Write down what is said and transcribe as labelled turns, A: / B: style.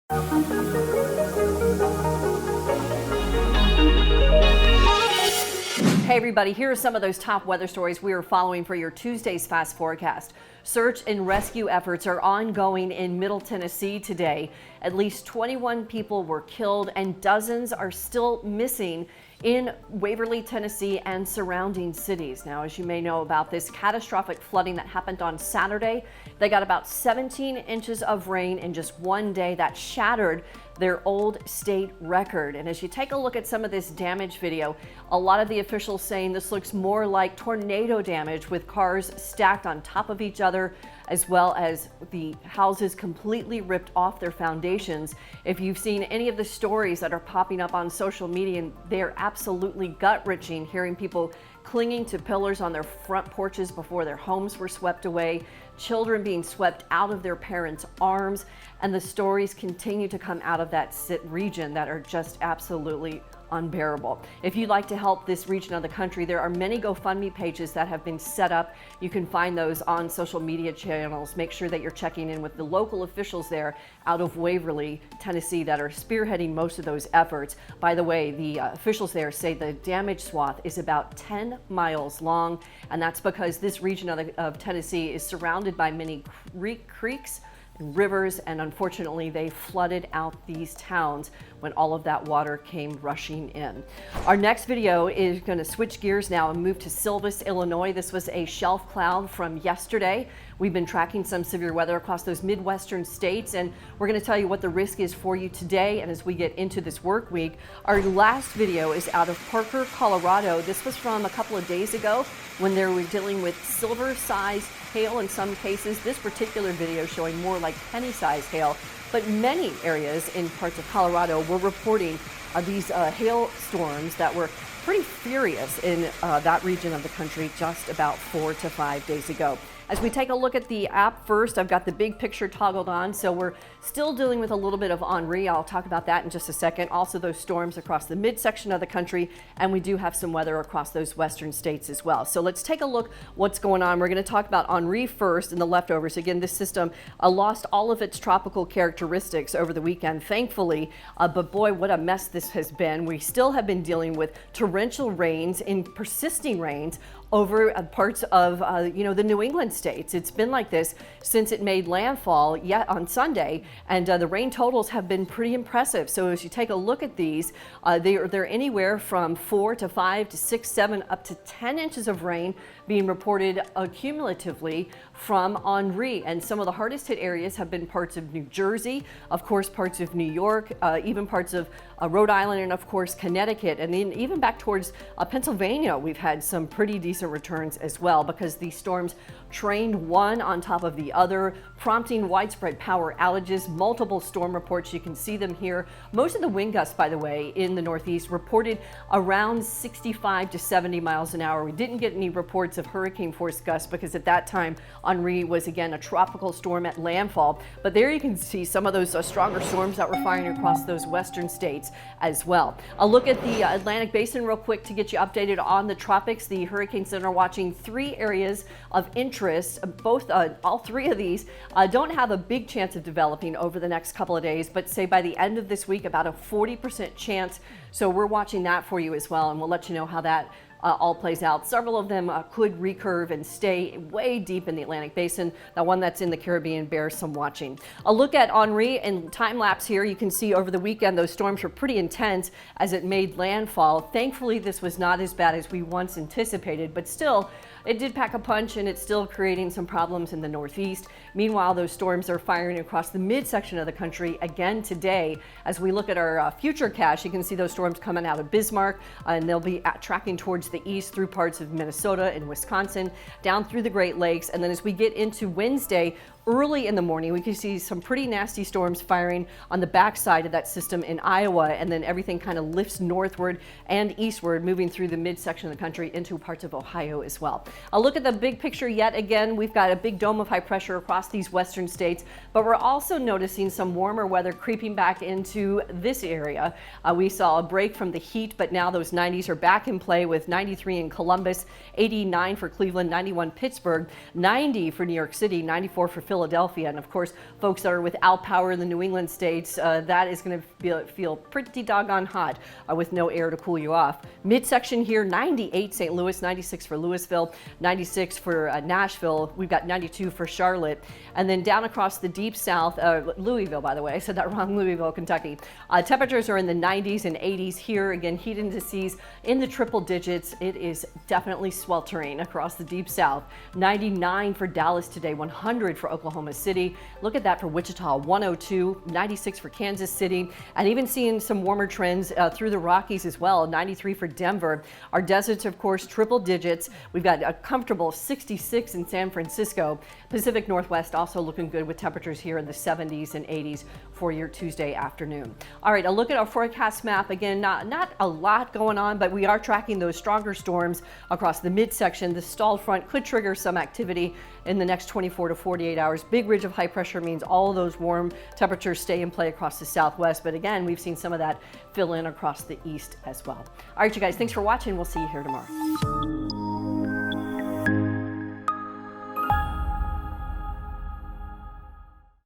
A: Hey everybody, here are some of those top weather stories we are following for your Tuesday's fast forecast. Search and rescue efforts are ongoing in Middle Tennessee today. At least 21 people were killed and dozens are still missing in Waverly, Tennessee and surrounding cities. Now, as you may know about this catastrophic flooding that happened on Saturday, they got about 17 inches of rain in just one day. That shattered their old state record. And as you take a look at some of this damage video, a lot of the officials saying this looks more like tornado damage with cars stacked on top of each other, as well as the houses completely ripped off their foundations. If you've seen any of the stories that are popping up on social media, they're absolutely gut-wrenching, hearing people clinging to pillars on their front porches before their homes were swept away, children being swept out of their parents' arms, and the stories continue to come out of that region that are just absolutely unbearable. If you'd like to help this region of the country, there are many GoFundMe pages that have been set up. You can find those on social media channels. Make sure that you're checking in with the local officials there out of Waverly, Tennessee, that are spearheading most of those efforts. By the way, the officials there say the damage swath is about 10 miles long, and that's because this region of Tennessee is surrounded by many creeks and rivers, and unfortunately they flooded out these towns when all of that water came rushing in. Our next video is going to switch gears now and move to Silvis, Illinois. This was a shelf cloud from yesterday. We've been tracking some severe weather across those Midwestern states, and we're going to tell you what the risk is for you today and as we get into this work week. Our last video is out of Parker, Colorado. This was from a couple of days ago when they were dealing with silver-sized hail in some cases. This particular video showing more like penny-sized hail. But many areas in parts of Colorado were reporting these hail storms that were pretty furious in that region of the country just about 4 to 5 days ago. As we take a look at the app first, I've got the big picture toggled on, so we're still dealing with a little bit of Henri. I'll talk about that in just a second. Also those storms across the midsection of the country, and we do have some weather across those western states as well. So let's take a look what's going on. We're going to talk about Henri first and the leftovers. Again, this system lost all of its tropical characteristics over the weekend, thankfully, but boy, what a mess this has been. We still have been dealing with torrential rains and persisting rains over parts of the New England states. It's been like this since it made landfall yet on Sunday, and the rain totals have been pretty impressive. So as you take a look at these, they're anywhere from 4 to 5 to 6, 7, up to 10 inches of rain being reported cumulatively from Henri. And some of the hardest hit areas have been parts of New Jersey, of course parts of New York, even parts of Rhode Island, and of course Connecticut, and then even back towards Pennsylvania. We've had some pretty decent returns as well, because these storms trained one on top of the other, prompting widespread power outages. Multiple storm reports, you can see them here. Most of the wind gusts, by the way, in the Northeast reported around 65 to 70 miles an hour. We didn't get any reports of hurricane force gusts because at that time Henri was again a tropical storm at landfall, but there you can see some of those stronger storms that were firing across those western states as well. I'll look at the Atlantic Basin real quick to get you updated on the tropics. The Hurricane Center watching 3 areas of interest. All 3 of these don't have a big chance of developing over the next couple of days, but say by the end of this week, about a 40% chance. So we're watching that for you as well, and we'll let you know how that all plays out. Several of them could recurve and stay way deep in the Atlantic Basin. The one that's in the Caribbean bears some watching. A look at Henri and time lapse here. You can see over the weekend those storms were pretty intense as it made landfall. Thankfully, this was not as bad as we once anticipated, but still, it did pack a punch, and it's still creating some problems in the Northeast. Meanwhile, those storms are firing across the midsection of the country again today. As we look at our future cache, you can see those storms coming out of Bismarck, and they'll be tracking towards the east through parts of Minnesota and Wisconsin, down through the Great Lakes. And then as we get into Wednesday, early in the morning, we can see some pretty nasty storms firing on the backside of that system in Iowa, and then everything kind of lifts northward and eastward, moving through the midsection of the country into parts of Ohio as well. I'll look at the big picture yet again. We've got a big dome of high pressure across these western states, but we're also noticing some warmer weather creeping back into this area. We saw a break from the heat, but now those 90s are back in play, with 93 in Columbus, 89 for Cleveland, 91 Pittsburgh, 90 for New York City, 94 for Philadelphia, Philadelphia. And of course, folks that are without power in the New England states, that is going to feel pretty doggone hot with no air to cool you off. Midsection here, 98 St. Louis, 96 for Louisville, 96 for Nashville. We've got 92 for Charlotte. And then down across the deep south, Louisville, by the way, I said that wrong, Louisville, Kentucky. Temperatures are in the 90s and 80s here. Again, heat indices in the triple digits. It is definitely sweltering across the deep south. 99 for Dallas today, 100 for Oklahoma City. Look at that for Wichita, 102, 96 for Kansas City, and even seeing some warmer trends through the Rockies as well, 93 for Denver. Our deserts, of course, triple digits. We've got a comfortable 66 in San Francisco. Pacific Northwest also looking good with temperatures here in the 70s and 80s for your Tuesday afternoon. All right, a look at our forecast map. Again, not a lot going on, but we are tracking those stronger storms across the midsection. The stalled front could trigger some activity in the next 24 to 48 hours. Big ridge of high pressure means all of those warm temperatures stay in play across the southwest. But again, we've seen some of that fill in across the east as well. All right, you guys, thanks for watching. We'll see you here tomorrow.